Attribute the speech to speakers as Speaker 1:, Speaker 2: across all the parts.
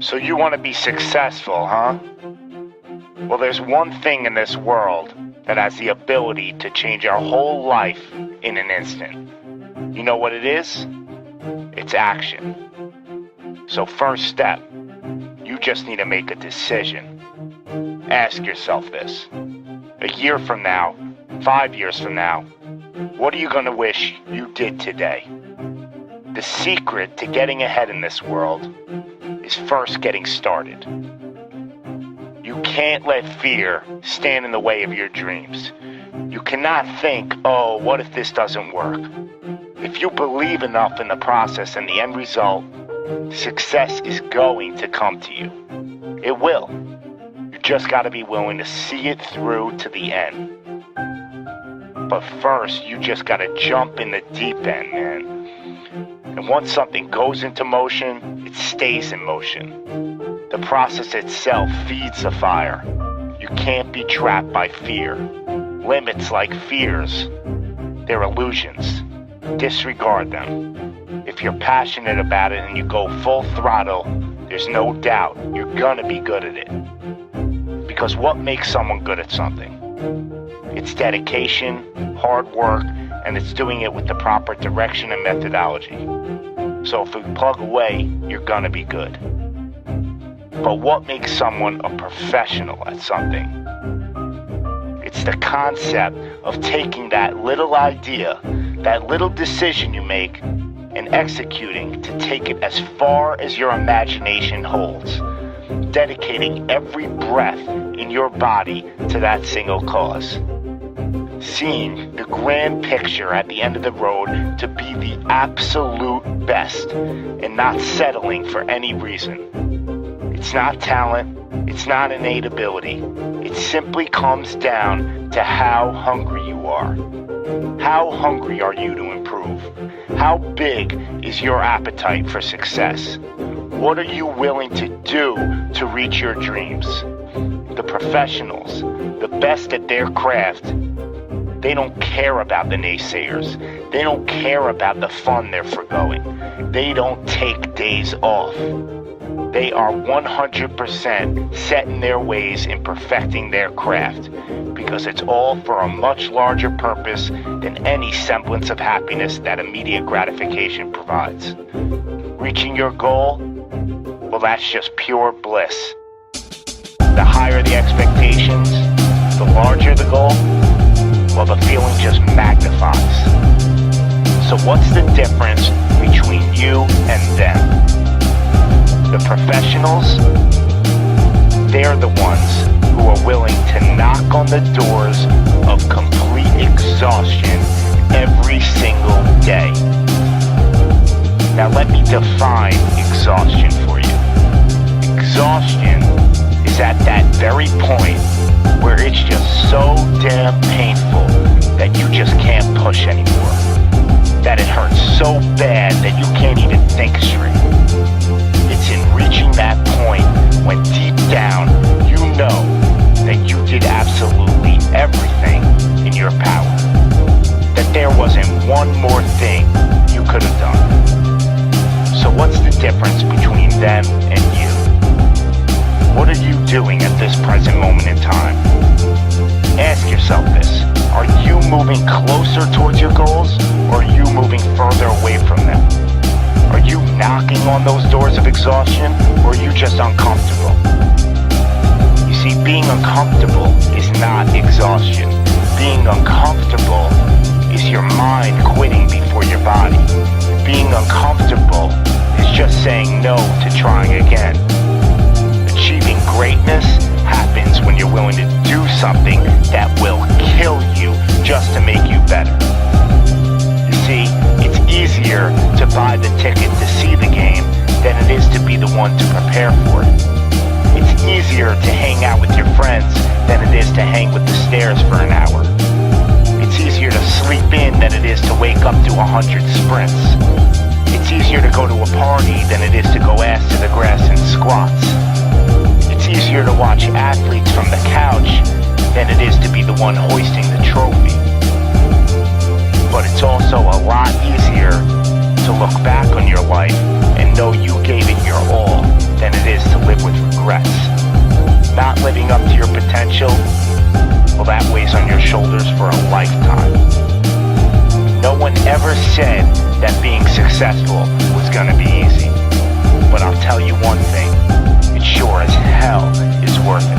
Speaker 1: So you want to be successful, huh? Well, there's one thing in this world that has the ability to change our whole life in an instant. You know what it is? It's action. So first step, you just need to make a decision. Ask yourself this. A year from now, 5 years from now, what are you going to wish you did today? The secret to getting ahead in this world is first getting started. You can't let fear stand in the way of your dreams. You cannot think, oh, what if this doesn't work? If you believe enough in the process and the end result, success is going to come to you. It will. You just got to be willing to see it through to the end. But first, you just got to jump in the deep end, man. And once something goes into motion, it stays in motion. The process itself feeds the fire. You can't be trapped by fear. Limits like fears, they're illusions. Disregard them. If you're passionate about it and you go full throttle, there's no doubt you're gonna be good at it. Because what makes someone good at something? It's dedication, hard work, and it's doing it with the proper direction and methodology. So if you plug away, you're gonna be good. But what makes someone a professional at something? It's the concept of taking that little idea, that little decision you make, and executing to take it as far as your imagination holds, dedicating every breath in your body to that single cause. Seeing the grand picture at the end of the road to be the absolute best and not settling for any reason. It's not talent, it's not innate ability. It simply comes down to how hungry you are. How hungry are you to improve? How big is your appetite for success? What are you willing to do to reach your dreams? The professionals, the best at their craft, they don't care about the naysayers. They don't care about the fun they're forgoing. They don't take days off. They are 100% set in their ways in perfecting their craft because it's all for a much larger purpose than any semblance of happiness that immediate gratification provides. Reaching your goal? Well, that's just pure bliss. The higher the expectations, the larger the goal, well, the feeling just magnifies. So what's the difference between you and them? The professionals, they're the ones who are willing to knock on the doors of complete exhaustion every single day. Now let me define exhaustion for you. Exhaustion is at that very point where it's just so damn painful that you just can't push anymore. That it hurts so bad that you can't even think straight. It's in reaching that point when deep down you know that you did absolutely everything in your power. That there wasn't one more thing you could have done. So what's the difference between them and you? What are you doing at this present moment in time? Ask yourself this. Are you moving closer towards your goals, or are you moving further away from them? Are you knocking on those doors of exhaustion, or are you just uncomfortable? You see, being uncomfortable is not exhaustion. Being uncomfortable is your mind quitting before your body. Being uncomfortable is just saying no to trying again. Achieving greatness happens when you're willing to do something that will kill you just to make you better. You see, it's easier to buy the ticket to see the game than it is to be the one to prepare for it. It's easier to hang out with your friends than it is to hang with the stairs for an hour. It's easier to sleep in than it is to wake up to 100 sprints. It's easier to go to a party than it is to go ass to the grass and squats. It's easier to watch athletes from the couch than it is to be the one hoisting the trophy. But it's also a lot easier to look back on your life and know you gave it your all than it is to live with regrets. Not living up to your potential, well, that weighs on your shoulders for a lifetime. No one ever said that being successful was gonna be easy. But I'll tell you one thing, it sure as hell is worth it.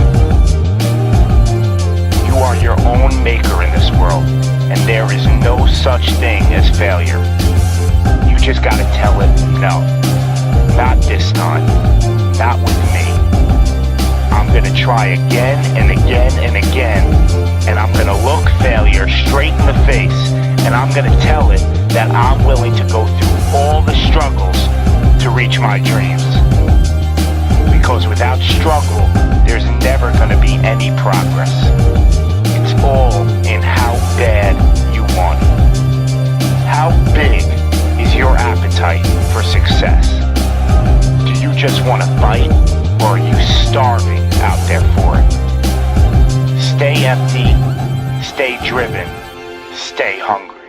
Speaker 1: You are your own maker in this world, and there is no such thing as failure. You just gotta tell it, no, not this time, not with me. I'm gonna try again and again and again, and I'm gonna look failure straight in the face, and I'm gonna tell it that I'm willing to go through all the struggles to reach my dreams. Because without struggle, there's never gonna be any progress. It's all in how bad you want it. How big is your appetite for success? Do you just want to bite, or are you starving out there for it? Stay empty, stay driven, stay hungry.